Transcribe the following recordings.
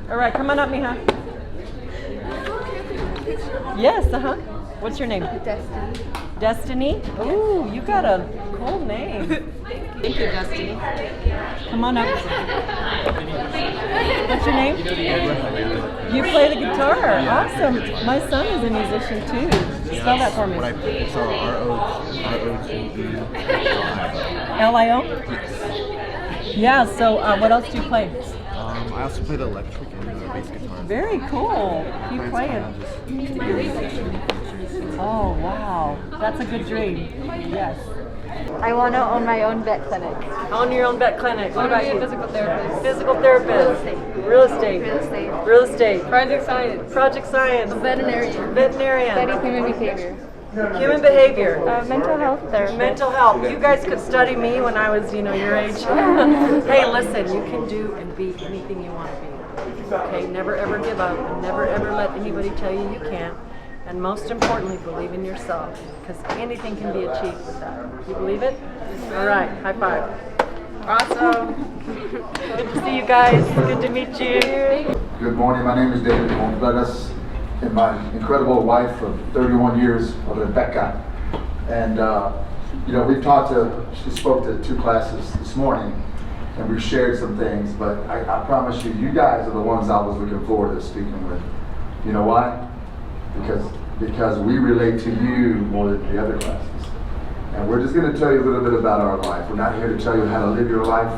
All right, come on up, Mija. Yes, What's your name? Destiny. Destiny? Ooh, you got a cool name. Thank you, Destiny. Come on up. What's your name? You play the guitar. Awesome. My son is a musician too. Spell that for me. So R-O-G-E-L-I-O. L-I-O? Yeah, so what else do you play? I also play the electric and the bass guitar. Very cool. Keep playing. Oh, wow. That's a good dream. Yes. I want to own my own vet clinic. Own your own vet clinic. What about you? Physical therapist. Physical therapist. Real estate. Real estate. Real estate. Project science. Project science. Veterinarian. Veterinarian. Study human behavior. Human behavior. Mental health therapist. Mental health. You guys could study me when I was, your age. Hey, listen, you can do and be anything you want to be. Okay, never ever give up, and never ever let anybody tell you you can't. And most importantly, believe in yourself, because anything can be achieved with that. You believe it? All right, high five. Awesome. Good to see you guys. Good to meet you. Good morning. My name is David Contreras, and my incredible wife of 31 years, Rebecca. And she spoke to 2 classes this morning, and we shared some things. But I promise you, you guys are the ones I was looking forward to speaking with. You know why? Because we relate to you more than the other classes. And we're just going to tell you a little bit about our life. We're not here to tell you how to live your life.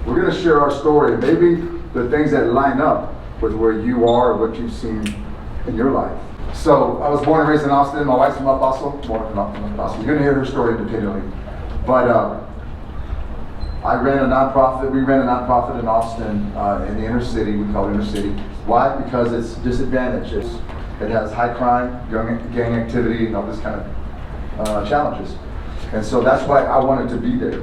We're going to share our story, maybe the things that line up with where you are or what you've seen in your life. So I was born and raised in Austin. My wife's from Paso. Born from Paso. You're going to hear her story independently. But we ran a nonprofit in Austin in the inner city. We call it inner city. Why? Because it's disadvantaged. It has high crime, gang activity, and all this kind of challenges. And so that's why I wanted to be there,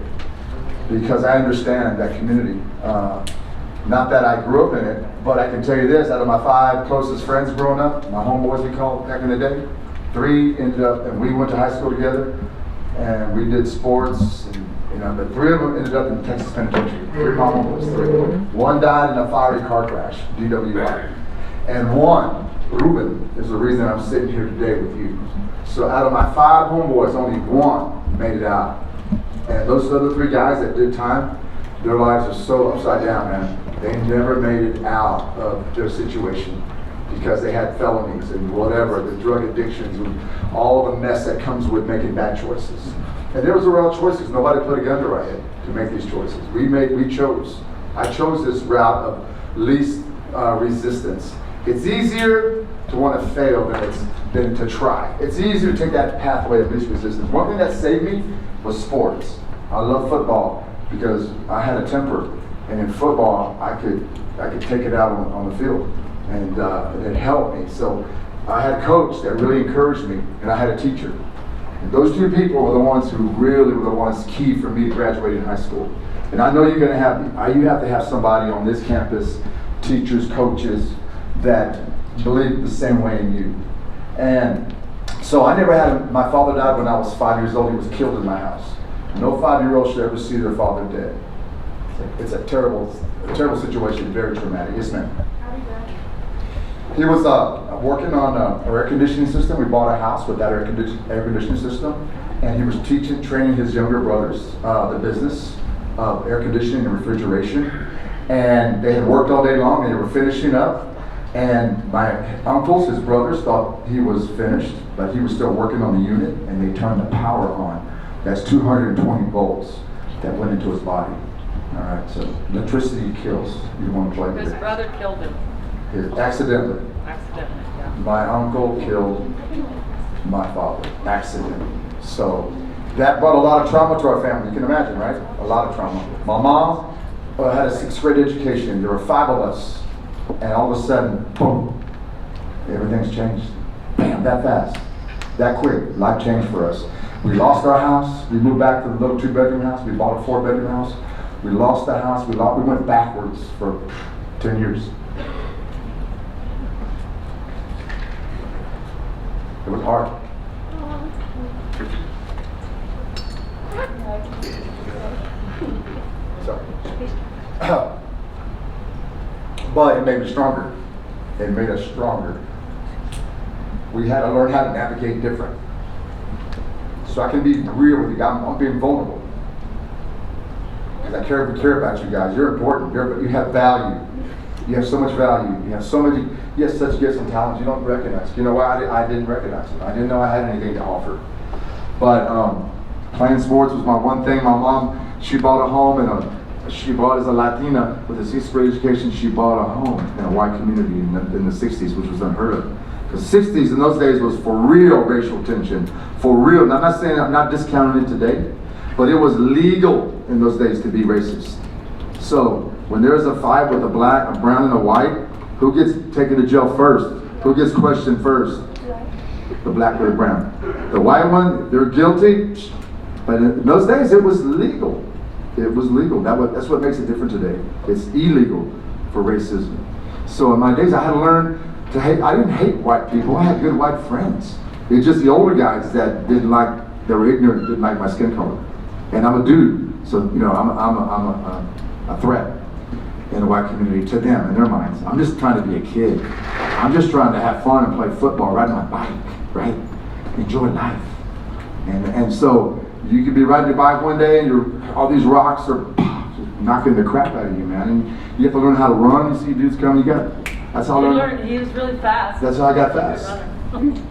because I understand that community. Not that I grew up in it, but I can tell you this, out of my 5 closest friends growing up, my homeboys we called back in the day, 3 ended up, and we went to high school together, and we did sports, and, but 3 of them ended up in Texas Penitentiary. 3 of my homeboys, 3. 1 died in a fiery car crash, DWI. And 1, Ruben, is the reason I'm sitting here today with you. So out of my 5 homeboys, only 1 made it out. And those other 3 guys that did time, their lives are so upside down, man. They never made it out of their situation because they had felonies and whatever, the drug addictions and all the mess that comes with making bad choices. And there was real choices. Nobody put a gun to our head to make these choices. We chose. I chose this route of least resistance. It's easier to want to fail than to try. It's easier to take that pathway of least resistance. One thing that saved me was sports. I love football because I had a temper, and in football I could take it out on the field, and it helped me. So I had a coach that really encouraged me, and I had a teacher. And those 2 people were the ones who really were the ones key for me to graduate in high school. And I know you have to have somebody on this campus, teachers, coaches, that believe the same way in you. And so I never had my father died when I was 5 years old. He was killed in my house. No 5-year-old should ever see their father dead. It's a terrible situation, very traumatic. Yes, ma'am. He was working on an air conditioning system. We bought a house with that air conditioning system, and he was training his younger brothers the business of air conditioning and refrigeration. And they had worked all day long, and they were finishing up. And my uncles, his brothers, thought he was finished, but he was still working on the unit, and they turned the power on. That's 220 volts that went into his body. All right, so electricity kills. You don't want to play with it. His brother killed him. Accidentally. Accidentally, yeah. My uncle killed my father, accidentally. So that brought a lot of trauma to our family. You can imagine, right? A lot of trauma. My mom had a 6th grade education. There were 5 of us. And all of a sudden, boom, everything's changed. Bam, that fast, that quick. Life changed for us. We lost our house. We moved back to the little 2-bedroom house. We bought a 4-bedroom house. We lost the house. We went backwards for 10 years. It was hard. Sorry. But it made me stronger. and made us stronger. We had to learn how to navigate different. So I can be real with you guys. I'm being vulnerable. Because I care about you guys. You're important. You have value. You have so much value. You have such gifts and talents you don't recognize. You know why? I didn't recognize it. I didn't know I had anything to offer. But playing sports was my one thing. My mom, she bought a home she bought as a Latina with a 6th grade education. She bought a home in a white community in the 60s, which was unheard of. The 60s in those days was for real racial tension, for real. And I'm not discounting it today, but it was legal in those days to be racist. So when there's a fight with a black, a brown, and a white, who gets taken to jail first? Who gets questioned first? The black or the brown. The white one, they're guilty. But in those days, it was legal. It was legal. That's what makes it different today. It's illegal for racism. So in my days, I had to learn to hate. I didn't hate white people. I had good white friends. It's just the older guys that they were ignorant, didn't like my skin color. And I'm a dude, so I'm a threat in the white community to them, in their minds. I'm just trying to be a kid. I'm just trying to have fun and play football, ride my bike, right? Enjoy life. And so you could be riding your bike one day and all these rocks are knocking the crap out of you, man. And you have to learn how to run. You see dudes coming, that's how I learned. He was really fast. That's how I got fast.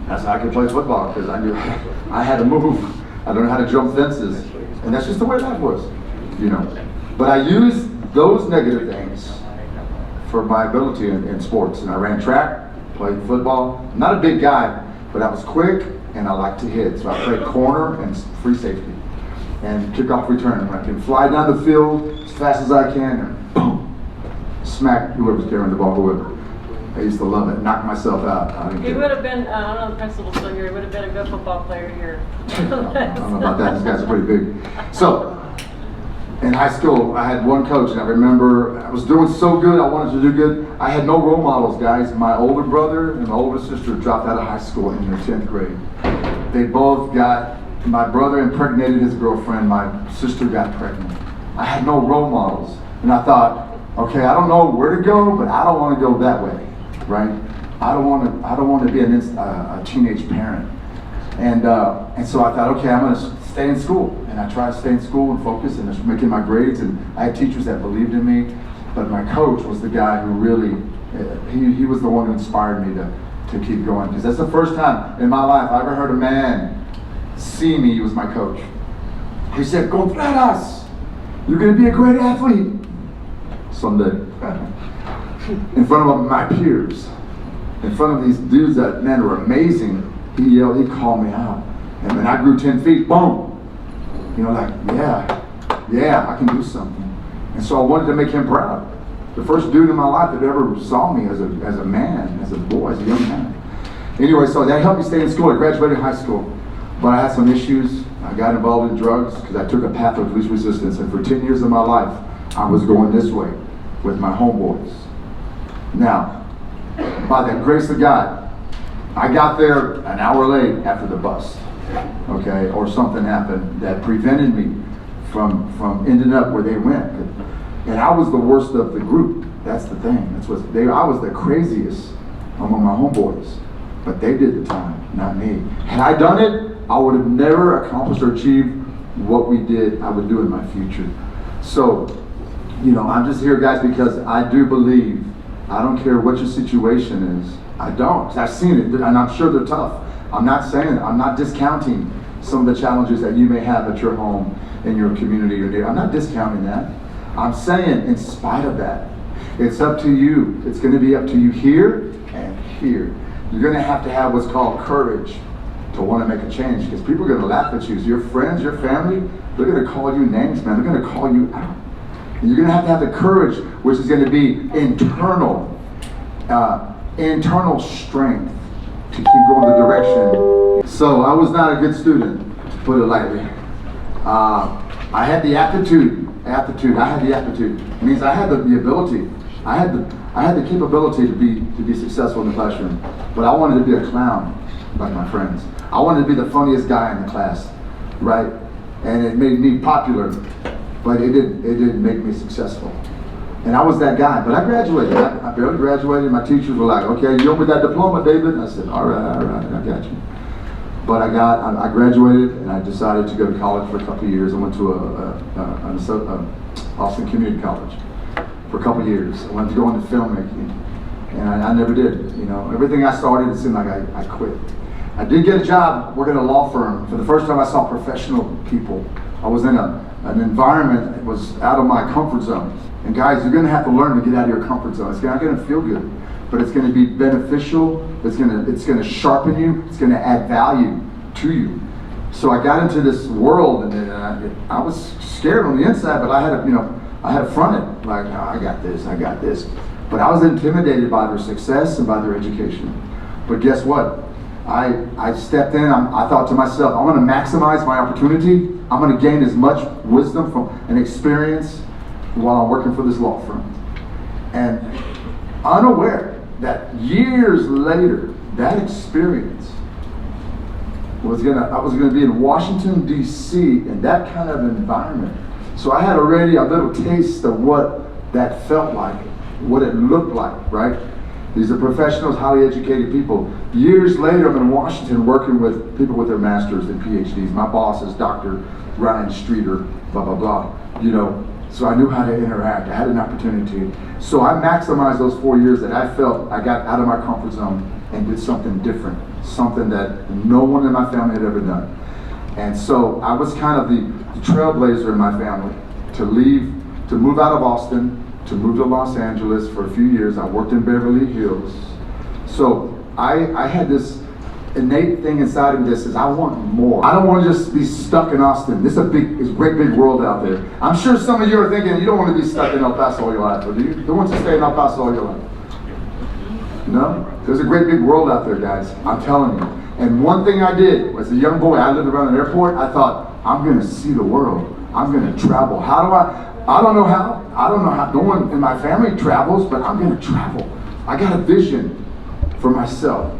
That's how I could play football, because I knew I had to move. I learned how to jump fences. And that's just the way life was, But I used those negative things for my ability in sports. And I ran track, played football. I'm not a big guy, but I was quick and I liked to hit. So I played corner and free safety and kickoff return. I can fly down the field as fast as I can and boom, smack whoever's carrying the ball, whoever. I used to love it. Knock myself out. He would have been, I don't know the principal's still here, he would have been a good football player here. I don't know about that. These guys are pretty big. So, in high school, I had one coach, and I remember I was doing so good, I wanted to do good. I had no role models, guys. My older brother and my older sister dropped out of high school in their 10th grade. They both my brother impregnated his girlfriend, my sister got pregnant. I had no role models. And I thought, okay, I don't know where to go, but I don't want to go that way. Right? I don't want to be a teenage parent, and so I thought, okay, I'm going to stay in school, and I tried to stay in school and focus and just making my grades, and I had teachers that believed in me, but my coach was the guy who really, he was the one who inspired me to keep going, because that's the first time in my life I ever heard a man see me. He was my coach. He said, "Contreras, you're going to be a great athlete someday." In front of my peers, in front of these dudes that, man, were amazing, he yelled, he called me out. And when I grew 10 feet, boom, yeah, I can do something. And so I wanted to make him proud. The first dude in my life that ever saw me as a man, as a boy, as a young man. Anyway, so that helped me stay in school. I graduated high school, but I had some issues. I got involved in drugs because I took a path of least resistance. And for 10 years of my life, I was going this way with my homeboys. Now, by the grace of God, I got there an hour late after the bus, okay, or something happened that prevented me from ending up where they went. And I was the worst of the group. That's the thing. I was the craziest among my homeboys, but they did the time, not me. Had I done it, I would have never accomplished or achieved what we did. I would do in my future. So, I'm just here, guys, because I do believe. I don't care what your situation is. I don't. 'Cause I've seen it, and I'm sure they're tough. I'm not discounting some of the challenges that you may have at your home, in your community, I'm not discounting that. I'm saying, in spite of that, it's up to you. It's going to be up to you here and here. You're going to have what's called courage to want to make a change, because people are going to laugh at you. So your friends, your family, they're going to call you names, man. They're going to call you out. And you're going to have the courage, which is going to be internal strength to keep going the direction. So I was not a good student, to put it lightly. I had the aptitude. I had the aptitude. It means I had the ability. I had the capability to be successful in the classroom. But I wanted to be a clown, like my friends. I wanted to be the funniest guy in the class, right? And it made me popular. But it didn't make me successful. And I was that guy, but I graduated. I barely graduated. My teachers were like, okay, you owe me that diploma, David? I said, all right, I got you. But I graduated and I decided to go to college for a couple of years. I went to Austin Community College for a couple of years. I wanted to go into filmmaking, and I never did. You know, everything I started, it seemed like I quit. I did get a job working at a law firm. For the first time I saw professional people. I was in an environment that was out of my comfort zone. And guys, you're gonna have to learn to get out of your comfort zone. It's not gonna feel good, but it's gonna be beneficial. It's gonna sharpen you. It's gonna add value to you. So I got into this world, and I was scared on the inside, but I had to front it. Like, oh, I got this. But I was intimidated by their success and by their education. But guess what? I stepped in. I thought to myself, I'm going to maximize my opportunity. I'm going to gain as much wisdom and experience while I'm working for this law firm. And unaware that years later, that experience I was gonna be in Washington, D.C. in that kind of environment. So I had already a little taste of what that felt like, what it looked like, right? These are professionals, highly educated people. Years later, I'm in Washington working with people with their masters and PhDs. My boss is Dr. Ryan Streeter, blah, blah, blah. You know, so I knew how to interact. I had an opportunity. So I maximized those 4 years that I felt I got out of my comfort zone and did something different, something that no one in my family had ever done. And so I was kind of the trailblazer in my family to move out of Austin, to move to Los Angeles for a few years. I worked in Beverly Hills. So I had this innate thing inside of me that says, I want more. I don't want to just be stuck in Austin. It's a great big world out there. I'm sure some of you are thinking, you don't want to be stuck in El Paso all your life, but do you? Who wants to stay in El Paso all your life? No? There's a great big world out there, guys. I'm telling you. And one thing I did, as a young boy, I lived around an airport. I thought, I'm going to see the world. I'm going to travel. I don't know how. No one in my family travels, but I'm going to travel. I got a vision for myself.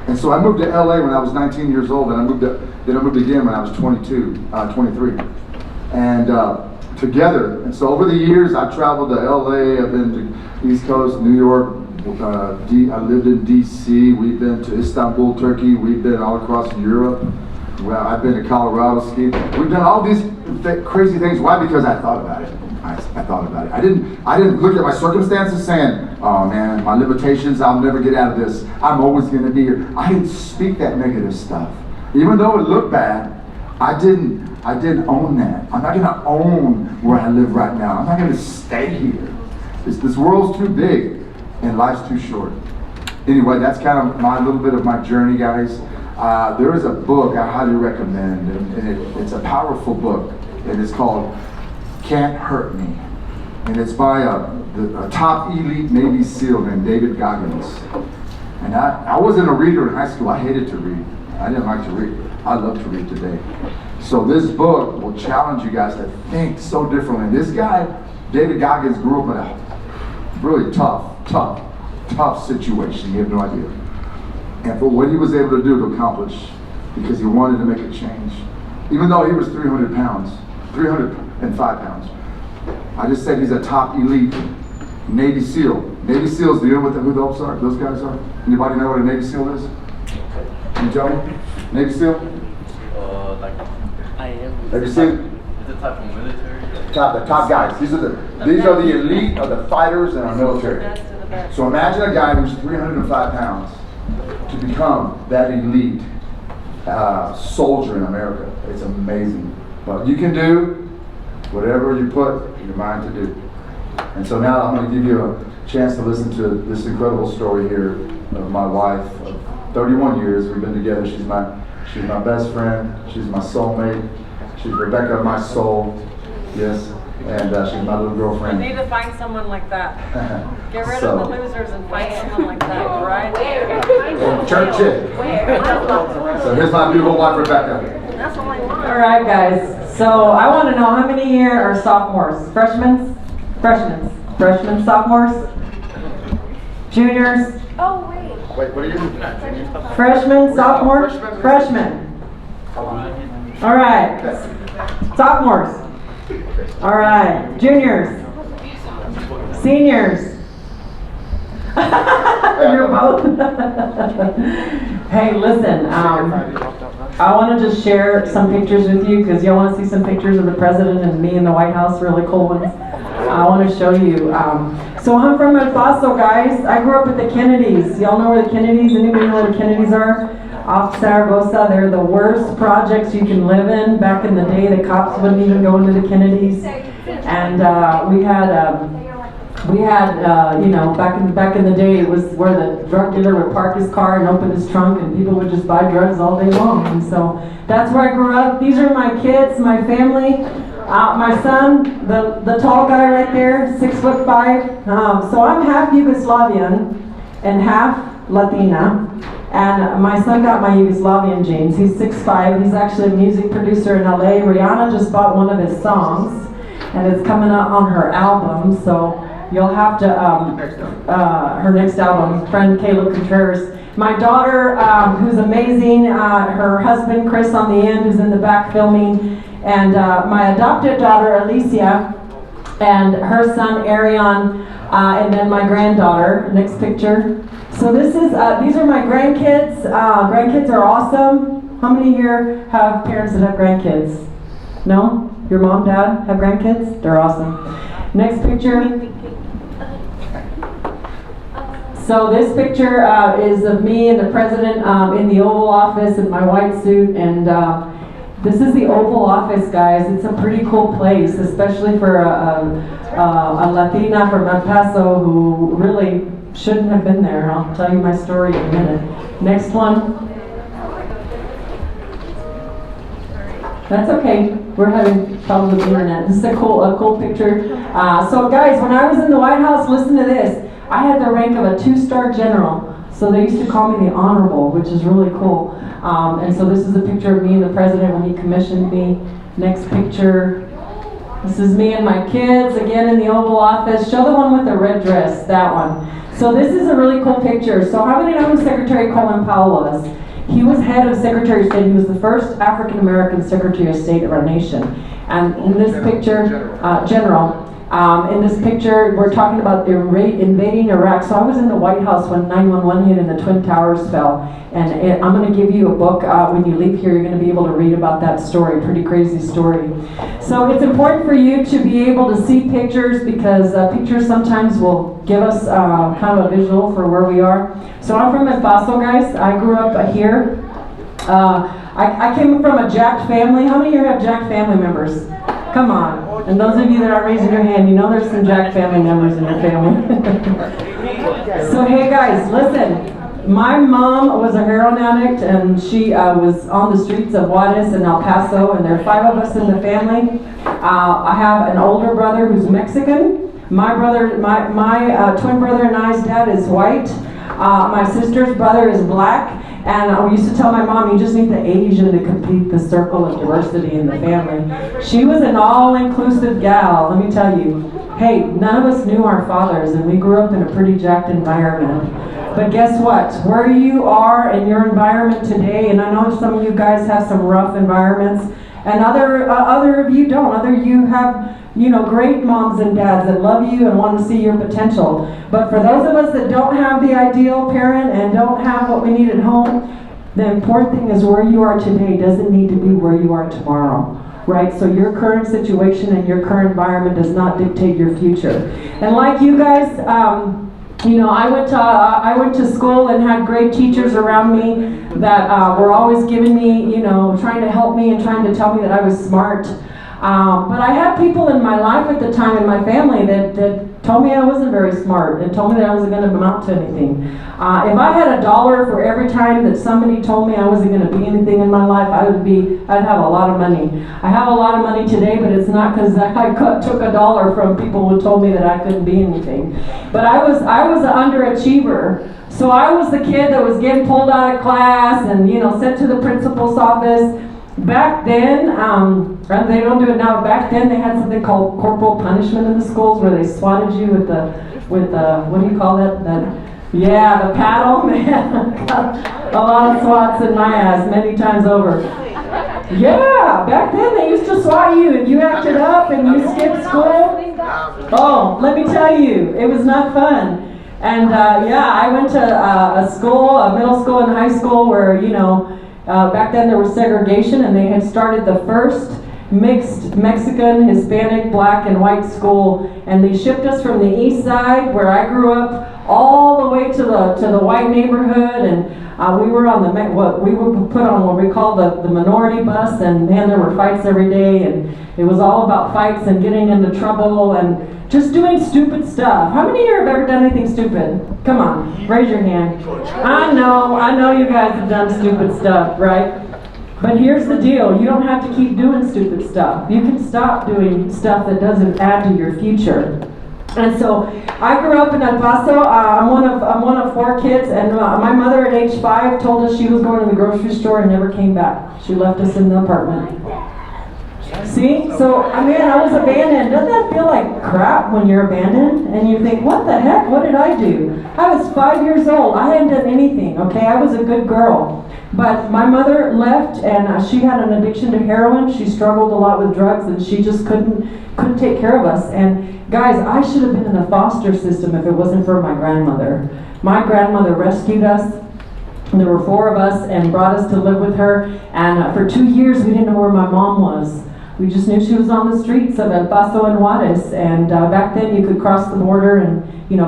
And so I moved to LA when I was 19 years old, and I moved again when I was 23. And together. And so over the years, I've traveled to LA, I've been to East Coast, New York, I lived in DC, we've been to Istanbul, Turkey, we've been all across Europe. Well, I've been to Colorado skiing. We've done all these crazy things. Why? Because I thought about it. I thought about it. I didn't look at my circumstances saying, oh man, my limitations, I'll never get out of this. I'm always going to be here. I didn't speak that negative stuff. Even though it looked bad, I didn't own that. I'm not going to own where I live right now. I'm not going to stay here. This world's too big and life's too short. Anyway, that's kind of my little bit of my journey, guys. There is a book I highly recommend, and it's a powerful book, and it's called Can't Hurt Me. And it's by a top elite Navy SEAL named David Goggins. And I wasn't a reader in high school. I hated to read. I didn't like to read. I love to read today. So this book will challenge you guys to think so differently. This guy, David Goggins, grew up in a really tough situation. You have no idea. And for what he was able to do to accomplish, because he wanted to make a change. Even though he was 300 pounds, 305 pounds. I just said he's a top elite Navy SEAL. Navy SEALs, do you know who those guys are? Anybody know what a Navy SEAL is? Can you tell me? Navy SEAL? I am. Have you seen? It's a type of military. The top guys. These are the elite of the fighters in our military. So imagine a guy who's 305 pounds to become that elite soldier in America. It's amazing. But you can do whatever you put your mind to do. And so now I'm going to give you a chance to listen to this incredible story here of my wife of 31 years. We've been together. She's my best friend. She's my soulmate. She's Rebecca, my soul. Yes. And she's my little You girlfriend. need to find someone like that. Get rid of the losers and find someone like that, right? Church chick. So here's my beautiful wife, Rebecca. That's all I want. All right, guys. So I want to know how many here are sophomores? Freshmen, sophomores, juniors, Oh, wait. Wait, what are you? freshmen, sophomores, freshmen. All right, sophomores. All right, juniors, Seniors. You're both. Hey, listen, I want to just share some pictures with you because y'all want to see some pictures of the president and me in the White House, really cool ones. I want to show you. So I'm from El Paso, guys. I grew up with the Kennedys. Y'all know where the Kennedys? Anybody know where the Kennedys are? Off Zaragoza. They're the worst projects you can live in. Back in the day, the cops wouldn't even go into the Kennedys. And we had, you know, back in the day, it was where the drug dealer would park his car and open his trunk, and people would just buy drugs all day long. And so that's where I grew up. These are my kids, my family. My son, the tall guy right there, 6'5". So I'm half Yugoslavian and half Latina. And my son got my Yugoslavian genes. He's 6'5". He's actually a music producer in LA. Rihanna just bought one of his songs, and it's coming out on her album. So you'll have to, her next album, friend Caleb Contreras. My daughter, who's amazing, her husband Chris on the end, who's in the back filming, and my adopted daughter Alicia, and her son Arion, and then my granddaughter. Next picture. So this is, these are my grandkids. Grandkids are awesome. How many here have parents that have grandkids? No? Your mom, dad have grandkids? They're awesome. Next picture. So this picture is of me and the president in the Oval Office in my white suit, and this is the Oval Office, guys. It's a pretty cool place, especially for a Latina from El Paso who really shouldn't have been there. I'll tell you my story in a minute. Next one. That's okay. We're having problems with the internet. This is a cool picture. So guys, when I was in the White House, listen to this. I had the rank of a 2-star general. So they used to call me the Honorable, which is really cool. And so this is a picture of me and the president when he commissioned me. Next picture. This is me and my kids, again in the Oval Office. Show the one with the red dress, that one. So this is a really cool picture. So how many know who Secretary Colin Powell was? He was head of Secretary of State. He was the first African American Secretary of State of our nation. And in this picture, General. In this picture, we're talking about invading Iraq. So I was in the White House when 9/11 hit and the Twin Towers fell. And I'm going to give you a book when you leave here. You're going to be able to read about that story. Pretty crazy story. So it's important for you to be able to see pictures because pictures sometimes will give us kind of a visual for where we are. So I'm from El Paso, guys. I grew up here. I came from a jacked family. How many of you have jacked family members? Come on. And those of you that are raising your hand, you know there's some jacked family members in your family. So hey guys, listen. My mom was a heroin addict, and she was on the streets of Juarez and El Paso, and there are 5 of us in the family. I have an older brother who's Mexican. My twin brother and I's dad is white. My sister's brother is black. And we used to tell my mom, you just need the Asian to complete the circle of diversity in the family. She was an all-inclusive gal, let me tell you. Hey, none of us knew our fathers, and we grew up in a pretty jacked environment. But guess what? Where you are in your environment today, and I know some of you guys have some rough environments, and other of you don't. Other you have, you know, great moms and dads that love you and want to see your potential. But for those of us that don't have the ideal parent and don't have what we need at home, the important thing is where you are today doesn't need to be where you are tomorrow. Right? So your current situation and your current environment does not dictate your future. And like you guys, you know, I went to school and had great teachers around me that were always giving me, you know, trying to help me and trying to tell me that I was smart. But I had people in my life at the time in my family that told me I wasn't very smart and told me that I wasn't going to amount to anything. If I had $1 for every time that somebody told me I wasn't going to be anything in my life, I'd have a lot of money. I have a lot of money today, but it's not because I took $1 from people who told me that I couldn't be anything. But I was an underachiever. So I was the kid that was getting pulled out of class and, you know, sent to the principal's office. Back then, they don't do it now. Back then, they had something called corporal punishment in the schools, where they swatted you with the what do you call that? The paddle. Man, got a lot of swats in my ass many times over. Yeah, back then they used to swat you if you acted up and you skipped school. Oh, let me tell you, it was not fun. And I went to a school, a middle school and high school where, back then there was segregation, and they had started the first mixed Mexican, Hispanic, black, and white school, and they shipped us from the east side where I grew up all the way to the white neighborhood, and we were on what we would put on what we call the minority bus, and man, there were fights every day, and it was all about fights and getting into trouble and just doing stupid stuff. How many of you have ever done anything stupid? Come on, raise your hand. I know you guys have done stupid stuff, right? But here's the deal, you don't have to keep doing stupid stuff. You can stop doing stuff that doesn't add to your future. And so I grew up in El Paso. I'm one of 4 kids, and my mother at age 5 told us she was going to the grocery store and never came back. She left us in the apartment. See? So, I was abandoned. Doesn't that feel like crap when you're abandoned? And you think, what the heck? What did I do? I was 5 years old. I hadn't done anything, okay? I was a good girl. But my mother left, and she had an addiction to heroin. She struggled a lot with drugs, and she just couldn't take care of us. And guys, I should have been in the foster system if it wasn't for my grandmother. My grandmother rescued us. There were 4 of us and brought us to live with her. And for 2 years, we didn't know where my mom was. We just knew she was on the streets of El Paso and Juarez. And back then, you could cross the border and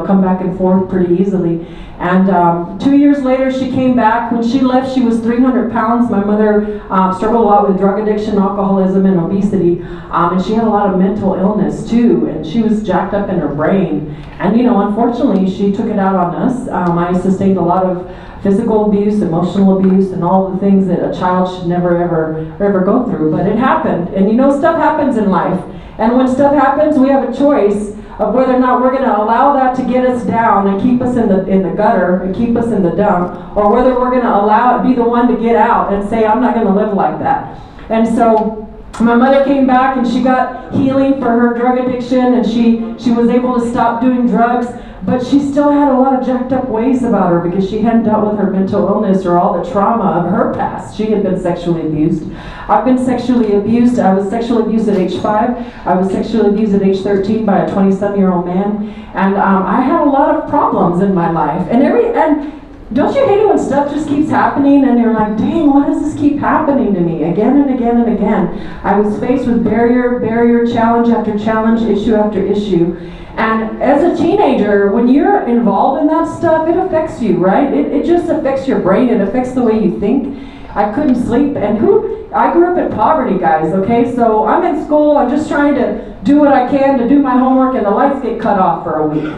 come back and forth pretty easily. And 2 years later, she came back. When she left, she was 300 pounds. My mother struggled a lot with drug addiction, alcoholism, and obesity. And she had a lot of mental illness, too. And she was jacked up in her brain. And, unfortunately, she took it out on us. I sustained a lot of physical abuse, emotional abuse, and all the things that a child should never, ever go through. But it happened. And, stuff happens in life. And when stuff happens, we have a choice of whether or not we're going to allow that to get us down and keep us in the gutter and keep us in the dump, or whether we're going to be the one to get out and say, I'm not going to live like that. And so my mother came back and she got healing for her drug addiction, and she was able to stop doing drugs, but she still had a lot of jacked up ways about her because she hadn't dealt with her mental illness or all the trauma of her past. She had been sexually abused. I've been sexually abused. I was sexually abused at age 5. I was sexually abused at age 13 by a 27-year-old man. And I had a lot of problems in my life. And don't you hate it when stuff just keeps happening and you're like, dang, why does this keep happening to me again and again and again? I was faced with barrier, challenge after challenge, issue after issue. And as a teenager, when you're involved in that stuff, it affects you, right? It just affects your brain. It affects the way you think. I couldn't sleep. And I grew up in poverty, guys, okay? So I'm in school. I'm just trying to do what I can to do my homework, and the lights get cut off for a week.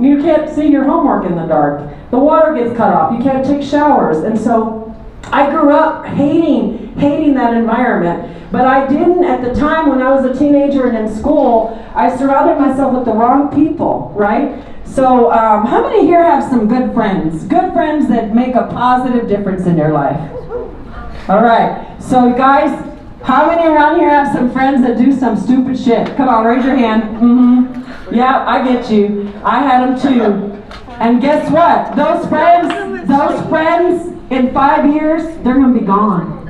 You can't see your homework in the dark. The water gets cut off. You can't take showers. And so I grew up hating that environment. But I didn't, at the time when I was a teenager and in school, I surrounded myself with the wrong people, right? So how many here have some good friends? Good friends that make a positive difference in your life? All right. So guys, how many around here have some friends that do some stupid shit? Come on, raise your hand. Mm-hmm. Yeah, I get you. I had them too. And guess what? Those friends in 5 years, they're going to be gone.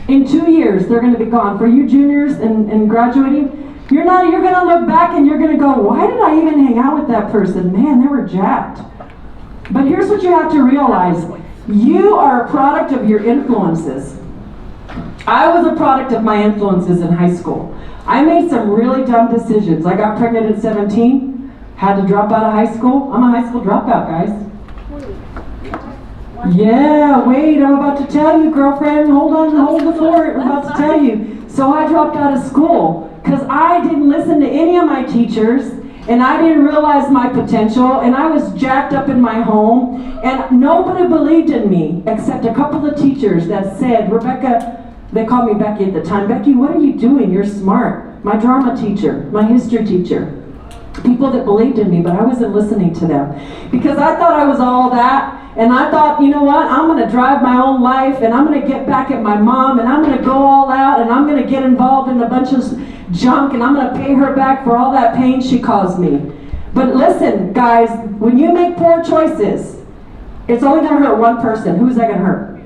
In 2 years, they're going to be gone. For you juniors and graduating, you're going to look back and you're going to go, why did I even hang out with that person? Man, they were jacked. But here's what you have to realize. You are a product of your influences. I was a product of my influences in high school. I made some really dumb decisions. I got pregnant at 17, had to drop out of high school. I'm a high school dropout, guys. Yeah, wait, I'm about to tell you, girlfriend. Hold the fort. I'm about to tell you. So I dropped out of school because I didn't listen to any of my teachers, and I didn't realize my potential, and I was jacked up in my home, and nobody believed in me except a couple of teachers that said, Rebecca, they called me Becky at the time, Becky, what are you doing? You're smart. My drama teacher, my history teacher. People that believed in me, but I wasn't listening to them because I thought I was all that. And I thought, you know what, I'm going to drive my own life, and I'm going to get back at my mom, and I'm going to go all out, and I'm going to get involved in a bunch of junk, and I'm going to pay her back for all that pain she caused me. But listen, guys, when you make poor choices, it's only going to hurt one person. Who's that going to hurt?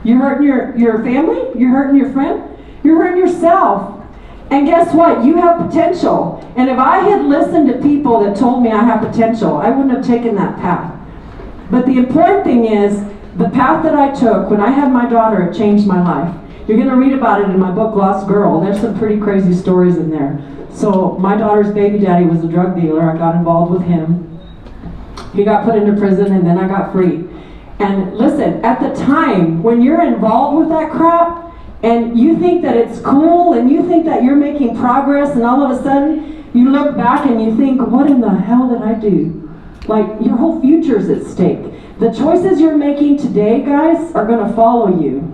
You're hurting your family? You're hurting your friend? You're hurting yourself. And guess what? You have potential. And if I had listened to people that told me I have potential, I wouldn't have taken that path. But the important thing is, the path that I took when I had my daughter, it changed my life. You're going to read about it in my book, Lost Girl. There's some pretty crazy stories in there. So my daughter's baby daddy was a drug dealer. I got involved with him. He got put into prison, and then I got free. And listen, at the time, when you're involved with that crap, and you think that it's cool, and you think that you're making progress, and all of a sudden, you look back and you think, what in the hell did I do? Like, your whole future's at stake. The choices you're making today, guys, are gonna follow you.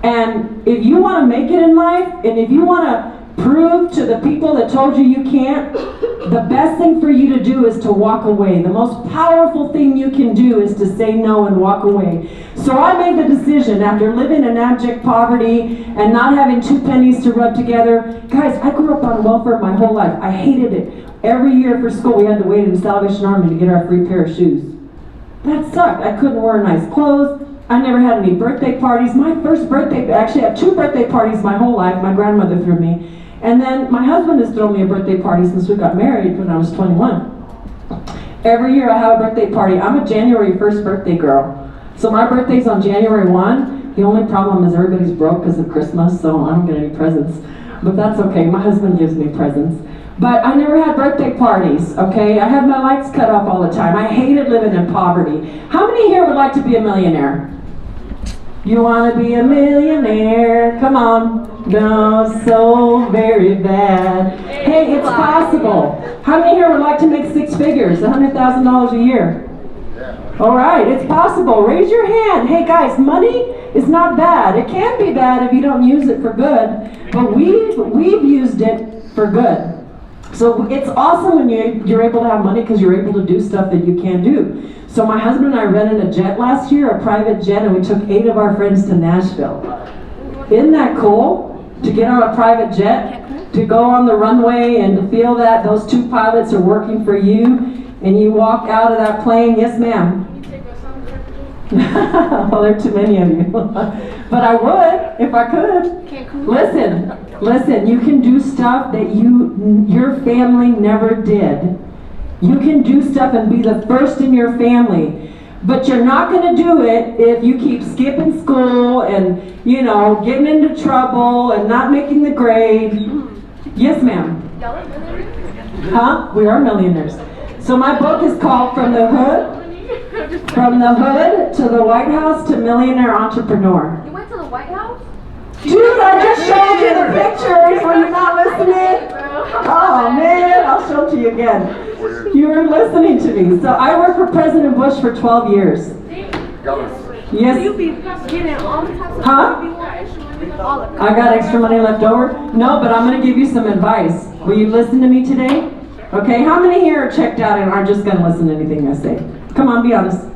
And if you wanna make it in life, and if you wanna prove to the people that told you can't, the best thing for you to do is to walk away. The most powerful thing you can do is to say no and walk away. So I made the decision after living in abject poverty and not having 2 pennies to rub together. Guys, I grew up on welfare my whole life. I hated it. Every year for school we had to wait in the Salvation Army to get our free pair of shoes. That sucked. I couldn't wear nice clothes. I never had any birthday parties. My first birthday, actually I had 2 birthday parties my whole life. My grandmother threw me. And then my husband has thrown me a birthday party since we got married when I was 21. Every year I have a birthday party. I'm a January 1st birthday girl. So my birthday's on January 1. The only problem is everybody's broke because of Christmas, so I don't get any presents. But that's okay, my husband gives me presents. But I never had birthday parties, okay? I had my lights cut off all the time. I hated living in poverty. How many here would like to be a millionaire? You want to be a millionaire? Come on. No, so very bad. Hey, it's possible. How many here would like to make 6 figures, $100,000 a year? All right, it's possible. Raise your hand. Hey guys, money is not bad. It can be bad if you don't use it for good, but we've used it for good. So it's awesome when you're able to have money because you're able to do stuff that you can't do. So my husband and I rented a jet last year, a private jet, and we took 8 of our friends to Nashville. Isn't that cool? To get on a private jet, to go on the runway and to feel that those 2 pilots are working for you, and you walk out of that plane, yes ma'am. Well, there are too many of you. But I would, if I could. Listen, you can do stuff that your family never did. You can do stuff and be the first in your family. But you're not going to do it if you keep skipping school and, getting into trouble and not making the grade. Yes, ma'am. Huh? We are millionaires. So my book is called From the Hood to the White House to Millionaire Entrepreneur. You went to the White House? Dude, I just showed you the pictures. Were you not listening? Oh man, I'll show it to you again. You were listening to me. So I worked for President Bush for 12 years. Yes. You'll be getting all the types of Huh? I got extra money left over? No, but I'm going to give you some advice. Will you listen to me today? Okay, how many here are checked out and aren't just going to listen to anything I say? Come on, be honest.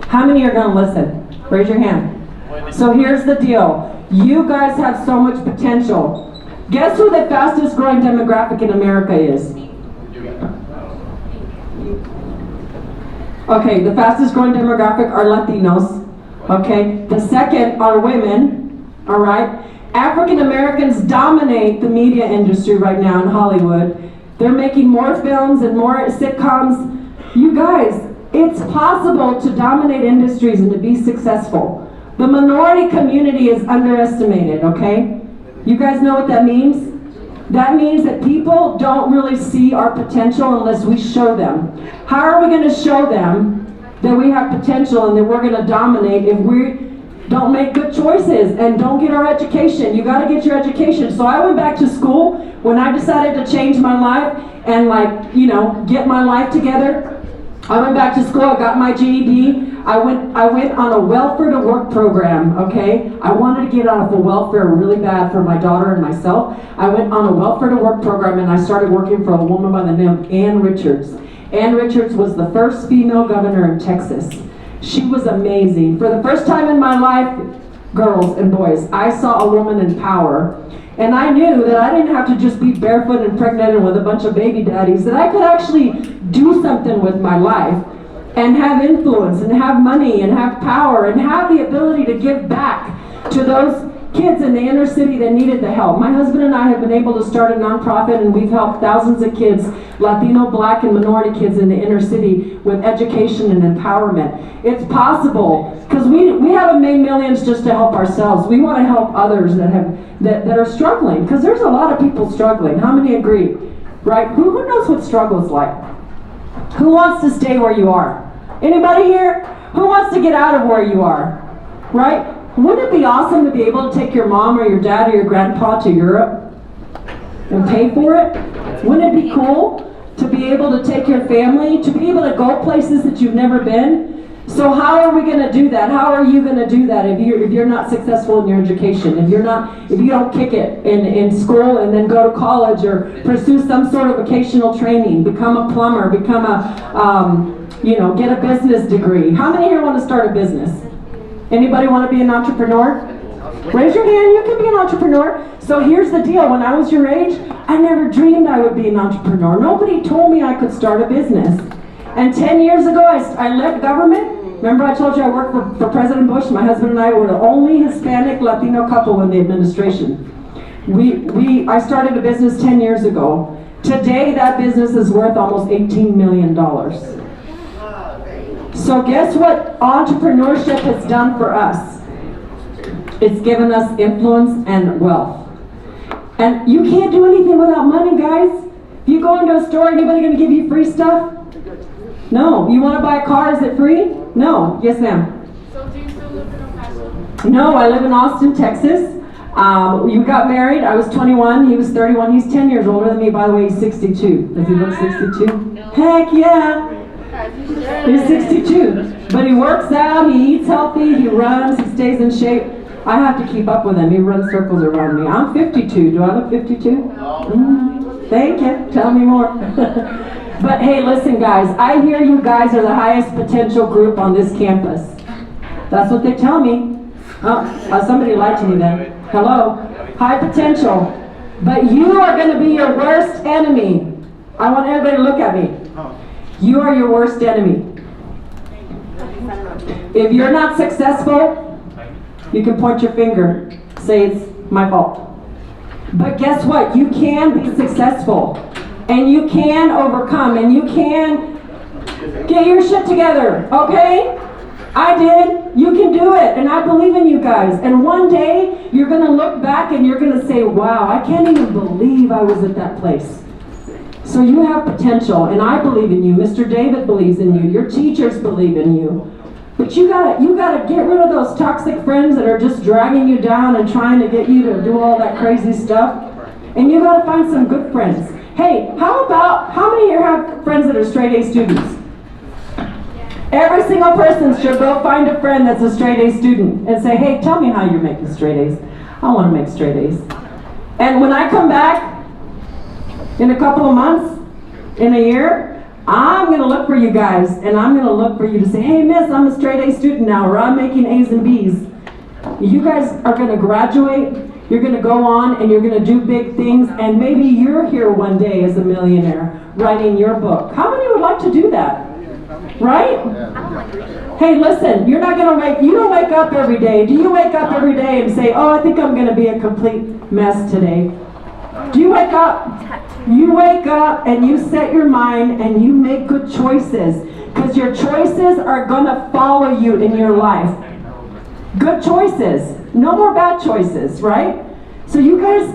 How many are going to listen? Raise your hand. So here's the deal. You guys have so much potential. Guess who the fastest growing demographic in America is? Okay, the fastest growing demographic are Latinos. Okay, the second are women. All right, African Americans dominate the media industry right now in Hollywood. They're making more films and more sitcoms. You guys, it's possible to dominate industries and to be successful. The minority community is underestimated, okay? You guys know what that means? That means that people don't really see our potential unless we show them. How are we going to show them that we have potential and that we're going to dominate if we don't make good choices and don't get our education? You got to get your education. So I went back to school when I decided to change my life and get my life together. I went back to school, I got my GED. I went on a welfare to work program, okay? I wanted to get off of welfare really bad for my daughter and myself. I went on a welfare to work program and I started working for a woman by the name of Ann Richards. Ann Richards was the first female governor in Texas. She was amazing. For the first time in my life, girls and boys, I saw a woman in power. And I knew that I didn't have to just be barefoot and pregnant and with a bunch of baby daddies, that I could actually do something with my life and have influence and have money and have power and have the ability to give back to those kids in the inner city that needed the help. My husband and I have been able to start a nonprofit, and we've helped thousands of kids, Latino, Black, and minority kids in the inner city with education and empowerment. It's possible, because we haven't made millions just to help ourselves. We want to help others that are struggling, because there's a lot of people struggling. How many agree? Right? Who knows what struggle is like? Who wants to stay where you are? Anybody here? Who wants to get out of where you are? Right? Wouldn't it be awesome to be able to take your mom or your dad or your grandpa to Europe and pay for it? Wouldn't it be cool to be able to take your family, to be able to go places that you've never been? So how are we going to do that? How are you going to do that if you're not successful in your education? If you don't kick it in school and then go to college or pursue some sort of vocational training, become a plumber, become get a business degree. How many here want to start a business? Anybody want to be an entrepreneur? Raise your hand, you can be an entrepreneur. So here's the deal, when I was your age, I never dreamed I would be an entrepreneur. Nobody told me I could start a business. And 10 years ago, I left government. Remember I told you I worked for President Bush? My husband and I were the only Hispanic Latino couple in the administration. I started a business 10 years ago. Today that business is worth almost $18 million. So guess what entrepreneurship has done for us? It's given us influence and wealth. And you can't do anything without money, guys. If you go into a store, anybody going to give you free stuff? No. You want to buy a car, is it free? No. Yes, ma'am. So do you still live in El Paso? No, I live in Austin, Texas. We got married. I was 21. He was 31. He's 10 years older than me. By the way, he's 62. Does he look 62? No. Heck yeah. He's 62. But he works out, he eats healthy, he runs, he stays in shape. I have to keep up with him. He runs circles around me. I'm 52. Do I look 52? No. Thank you. Tell me more. But hey, listen guys, I hear you guys are the highest potential group on this campus. That's what they tell me. Somebody lied to me then. Hello? High potential. But you are going to be your worst enemy. I want everybody to look at me. You are your worst enemy. If you're not successful, you can point your finger, say it's my fault. But guess what? You can be successful. And you can overcome. And you can get your shit together. Okay? I did. You can do it. And I believe in you guys. And one day, you're going to look back and you're going to say, wow, I can't even believe I was at that place. So you have potential, and I believe in you. Mr. David believes in you. Your teachers believe in you. But you gotta get rid of those toxic friends that are just dragging you down and trying to get you to do all that crazy stuff. And you gotta find some good friends. Hey, how many here have friends that are straight A students? Every single person should go find a friend that's a straight A student and say, hey, tell me how you're making straight A's. I want to make straight A's. And when I come back, in a couple of months, in a year, I'm going to look for you guys, and I'm going to look for you to say, hey, miss, I'm a straight A student now, or I'm making A's and B's. You guys are going to graduate, you're going to go on, and you're going to do big things, and maybe you're here one day as a millionaire, writing your book. How many would like to do that? Right? Hey, listen, you don't wake up every day. Do you wake up every day and say, oh, I think I'm going to be a complete mess today? Do you wake up? You wake up and you set your mind and you make good choices, because your choices are going to follow you in your life. Good choices. No more bad choices, right? So you guys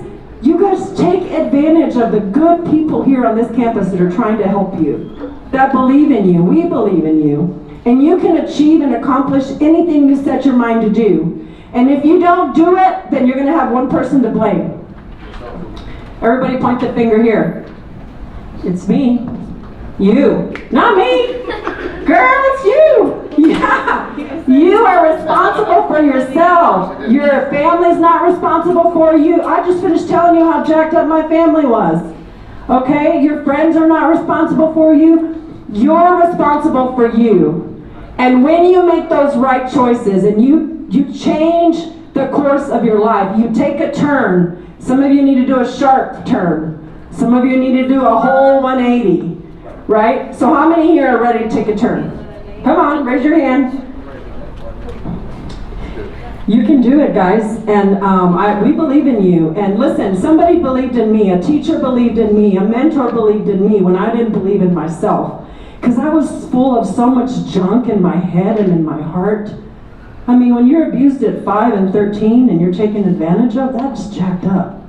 take advantage of the good people here on this campus that are trying to help you, that believe in you. We believe in you. And you can achieve and accomplish anything you set your mind to do. And if you don't do it, then you're going to have one person to blame. Everybody point the finger here. It's me. You. Not me. Girl, it's you. Yeah. You are responsible for yourself. Your family's not responsible for you. I just finished telling you how jacked up my family was. Okay? Your friends are not responsible for you. You're responsible for you. And when you make those right choices and you change the course of your life, you take a turn. Some of you need to do a sharp turn. Some of you need to do a whole 180. Right? So how many here are ready to take a turn? Come on, raise your hand. You can do it, guys, and we believe in you. And listen, somebody believed in me, a teacher believed in me, a mentor believed in me when I didn't believe in myself. Because I was full of so much junk in my head and in my heart. I mean, when you're abused at 5 and 13 and you're taken advantage of, that's jacked up.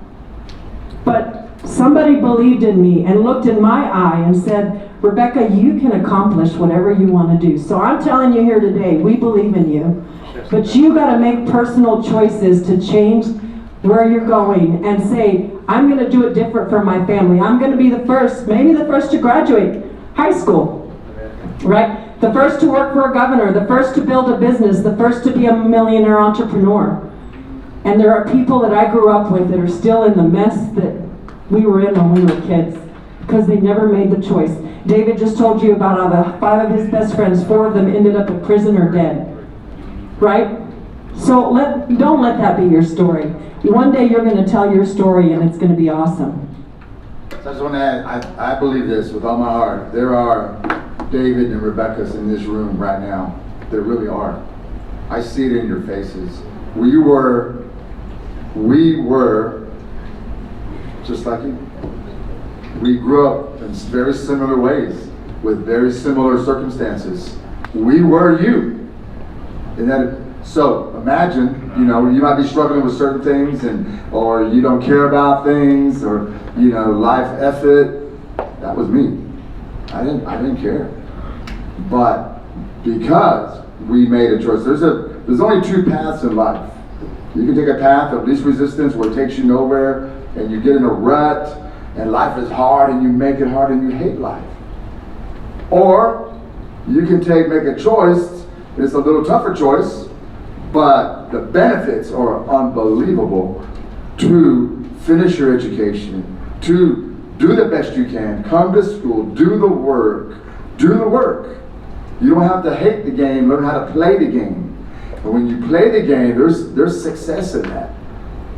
But somebody believed in me and looked in my eye and said, Rebecca, you can accomplish whatever you want to do. So I'm telling you here today, we believe in you. But you got to make personal choices to change where you're going and say, I'm going to do it different for my family. I'm going to be the first, maybe the first to graduate high school, right? The first to work for a governor, the first to build a business, the first to be a millionaire entrepreneur. And there are people that I grew up with that are still in the mess that we were in when we were kids because they never made the choice. David just told you about how the 5 of his best friends, 4 of them ended up in prison or dead. Right? So don't let that be your story. One day you're going to tell your story and it's going to be awesome. So I just want to add, I believe this with all my heart. There are David and Rebecca's in this room right now. There really are. I see it in your faces. We were just like you. We grew up in very similar ways with very similar circumstances. We were you. So imagine, you might be struggling with certain things, or you don't care about things, or life effort. That was me. I didn't care. But because we made a choice, there's only 2 paths in life. You can take a path of least resistance where it takes you nowhere, and you get in a rut, and life is hard, and you make it hard, and you hate life. Or you can make a choice. It's a little tougher choice, but the benefits are unbelievable. To finish your education, to do the best you can, come to school, do the work. You don't have to hate the game, learn how to play the game. And when you play the game, there's success in that.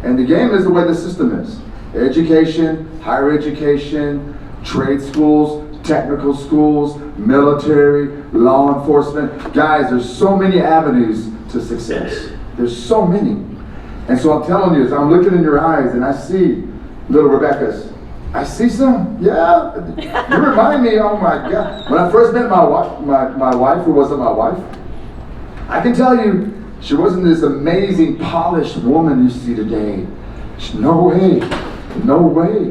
And the game is the way the system is. Education, higher education, trade schools, technical schools, military, law enforcement. Guys, there's so many avenues to success. There's so many. And so I'm telling you, as I'm looking in your eyes and I see little Rebecca's, I see some, yeah. You remind me, oh my God. When I first met my wife, who wasn't my wife, I can tell you, she wasn't this amazing, polished woman you see today. No way.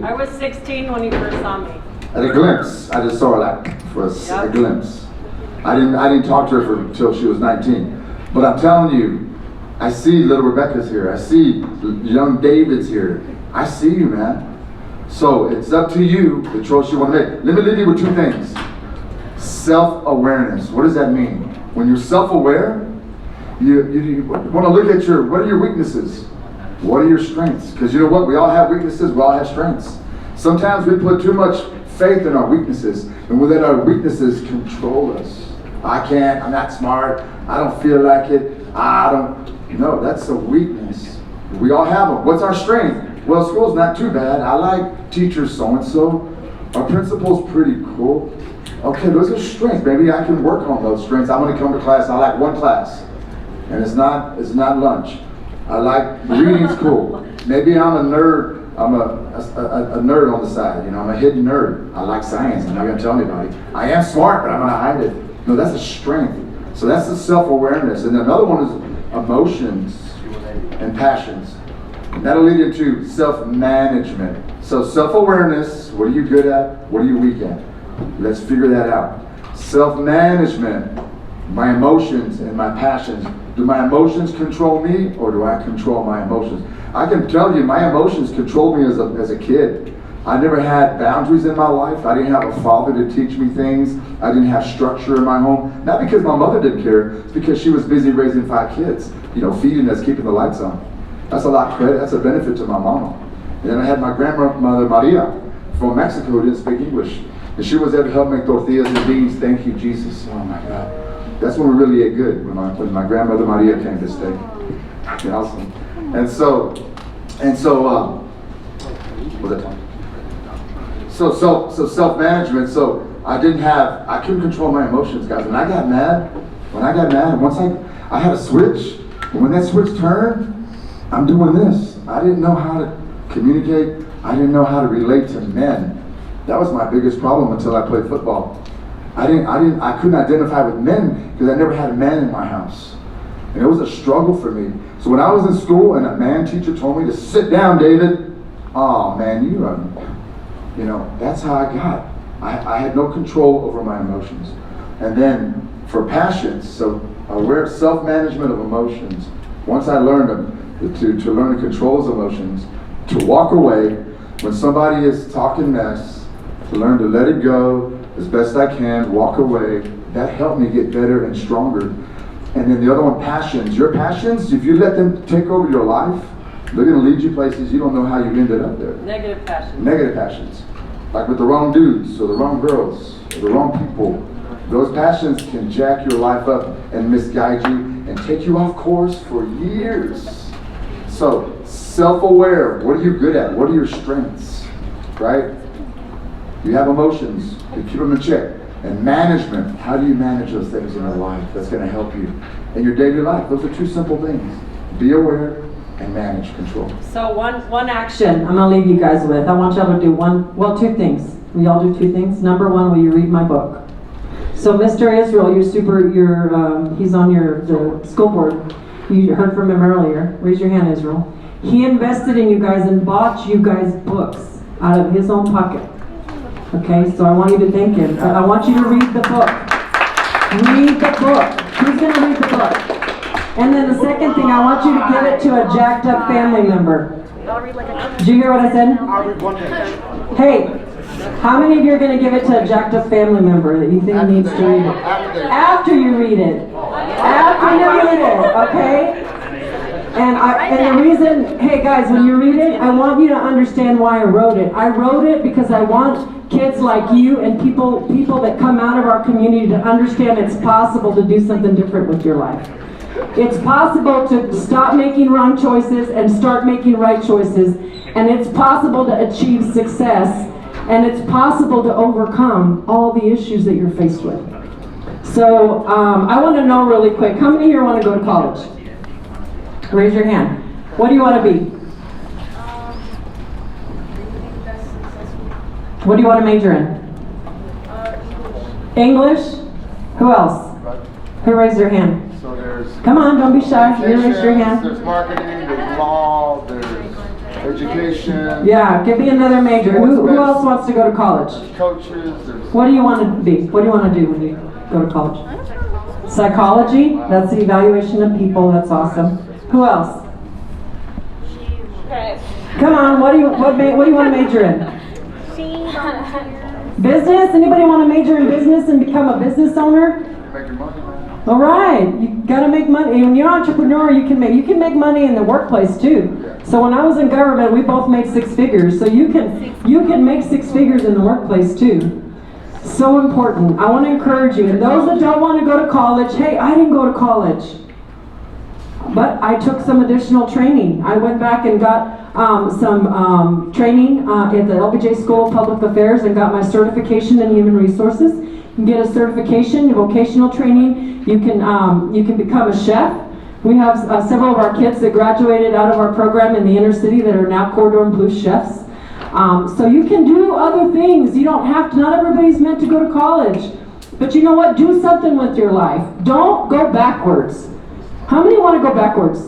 I was 16 when you first saw me. At a glimpse, I just saw her for a glimpse. I didn't talk to her until she was 19. But I'm telling you, I see little Rebecca's here. I see young David's here. I see you, man. So it's up to you the choice you want to make. Let me leave you with 2 things. Self-awareness. What does that mean? When you're self-aware, you want to look at what are your weaknesses? What are your strengths? Because you know what? We all have weaknesses. We all have strengths. Sometimes we put too much faith in our weaknesses, and we let our weaknesses control us. I'm not smart, I don't feel like it, no, that's a weakness. We all have them. What's our strength? Well, school's not too bad. I like teacher so-and-so. Our principal's pretty cool. Okay, those are strengths. Maybe I can work on those strengths. I want to come to class. I like one class, and it's not lunch. I like reading's cool. Maybe I'm a nerd. I'm a nerd on the side, I'm a hidden nerd. I like science, I'm not gonna tell anybody. I am smart, but I'm gonna hide it. No, that's a strength. So that's the self-awareness. And another one is emotions and passions. That'll lead into self-management. So self-awareness, what are you good at? What are you weak at? Let's figure that out. Self-management, my emotions and my passions. Do my emotions control me, or do I control my emotions? I can tell you, my emotions controlled me as a kid. I never had boundaries in my life. I didn't have a father to teach me things. I didn't have structure in my home. Not because my mother didn't care, it's because she was busy raising 5 kids, feeding us, keeping the lights on. That's a lot of credit. That's a benefit to my mama. And then I had my grandmother Maria from Mexico who didn't speak English. And she was there to help make tortillas and beans. Thank you, Jesus. Oh my God. That's when we really ate good, when my grandmother Maria came to stay. Awesome. And so, what was I talking? So self-management. So I couldn't control my emotions, guys. When I got mad, once I had a switch, But when that switch turned, I'm doing this. I didn't know how to communicate. I didn't know how to relate to men. That was my biggest problem until I played football. I couldn't identify with men because I never had a man in my house. And it was a struggle for me. So when I was in school and a man teacher told me to sit down, David, oh man, you know, that's how I got. I had no control over my emotions. And then for passions, so aware self-management of emotions. Once I learned to learn to control those emotions, to walk away when somebody is talking mess, to learn to let it go as best I can, walk away. That helped me get better and stronger. And then the other one, passions. Your passions, if you let them take over your life, they're going to lead you places you don't know how you ended up there. Negative passions. Negative passions. Like with the wrong dudes or the wrong girls or the wrong people. Those passions can jack your life up and misguide you and take you off course for years. So, self-aware. What are you good at? What are your strengths? Right? You have emotions. You keep them in check. And management, how do you manage those things in your life? That's going to help you in your daily life. Those are two simple things. Be aware and manage, control. So one action I'm going to leave you guys with. I want y'all to do two things. Will y'all do two things? Number one, will you read my book? So Mr. Israel, he's on the school board. You heard from him earlier. Raise your hand, Israel. He invested in you guys and bought you guys books out of his own pocket. Okay, so I want you to thank him. I want you to read the book. Read the book. Who's going to read the book? And then the second thing, I want you to give it to a jacked up family member. Did you hear what I said? I'll read one page. Hey, how many of you are going to give it to a jacked up family member that you think needs to read it? After you read it. After you read it, okay? And the reason, hey guys, when you read it, I want you to understand why I wrote it. I wrote it because I want kids like you and people that come out of our community to understand it's possible to do something different with your life. It's possible to stop making wrong choices and start making right choices. And it's possible to achieve success. And it's possible to overcome all the issues that you're faced with. So I want to know really quick, how many here want to go to college? Raise your hand. What do you want to be? What do you want to major in? English? Who else? Who raised their hand? So there's Come on, don't be shy. You raise your hand. There's marketing, there's law, there's education. Yeah, give me another major. Who else wants to go to college? Coaches. There's What do you want to be? What do you want to do when you go to college? Psychology? That's the evaluation of people. That's awesome. Who else? Come on, what do you want to major in? Business? Anybody want to major in business and become a business owner? make your money, man. All right, you gotta make money. When you're an entrepreneur, you can make money in the workplace too. Yeah. So when I was in government, we both made 6 figures. So you can make 6 figures in the workplace too. So important. I want to encourage you. And those that don't want to go to college, hey, I didn't go to college, but I took some additional training. I went back and got some training at the LBJ School of Public Affairs and got my certification in human resources. You can get a certification, vocational training. You can become a chef. We have several of our kids that graduated out of our program in the inner city that are now Cordon Bleu chefs. So you can do other things. You don't have to, not everybody's meant to go to college. But you know what? Do something with your life. Don't go backwards. How many want to go backwards?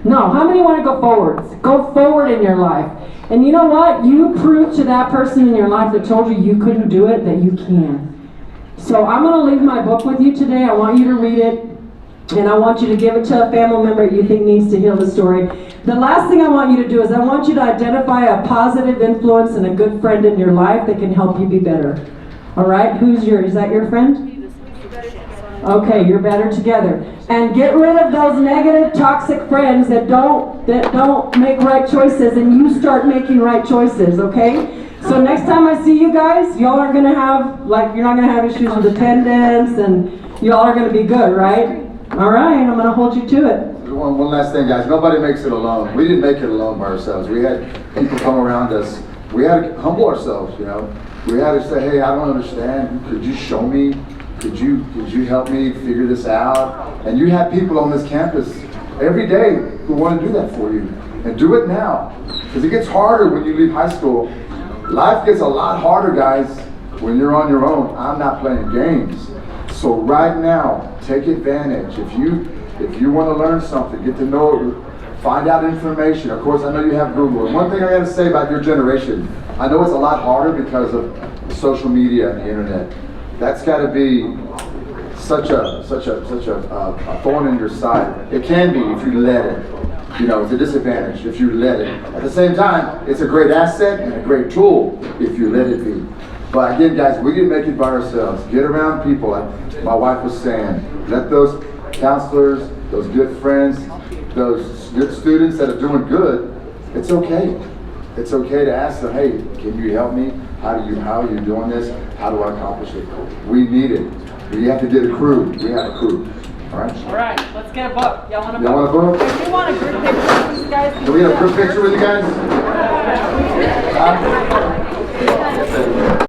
No. How many want to go forwards? Go forward in your life. And you know what? You prove to that person in your life that told you you couldn't do it that you can. So I'm going to leave my book with you today. I want you to read it. And I want you to give it to a family member you think needs to hear the story. The last thing I want you to do is I want you to identify a positive influence and a good friend in your life that can help you be better. All right? Is that your friend? Okay, you're better together. And get rid of those negative, toxic friends that don't make right choices, and you start making right choices, okay? So next time I see you guys, y'all are going to have, you're not going to have issues with attendance, and y'all are going to be good, right? All right, I'm going to hold you to it. One last thing, guys. Nobody makes it alone. We didn't make it alone by ourselves. We had people come around us. We had to humble ourselves, you know. We had to say, hey, I don't understand. Could you show me? Could you help me figure this out? And you have people on this campus every day who want to do that for you. And do it now. Because it gets harder when you leave high school. Life gets a lot harder, guys, when you're on your own. I'm not playing games. So right now, take advantage. If you want to learn something, get to know it, find out information. Of course, I know you have Google. And one thing I got to say about your generation, I know it's a lot harder because of social media and the internet. That's got to be such a thorn in your side. It can be if you let it. You know, it's a disadvantage if you let it. At the same time, it's a great asset and a great tool if you let it be. But again, guys, we can make it by ourselves. Get around people, like my wife was saying. Let those counselors, those good friends, those good students that are doing good, it's okay. It's okay to ask them, hey, can you help me? How are you doing this? How do I accomplish it? We need it. We have to get a crew. We have a crew. All right? All right, let's get a book. Y'all want a book? Y'all want a book? If you want a group picture with these guys, Can we get a group picture with you guys?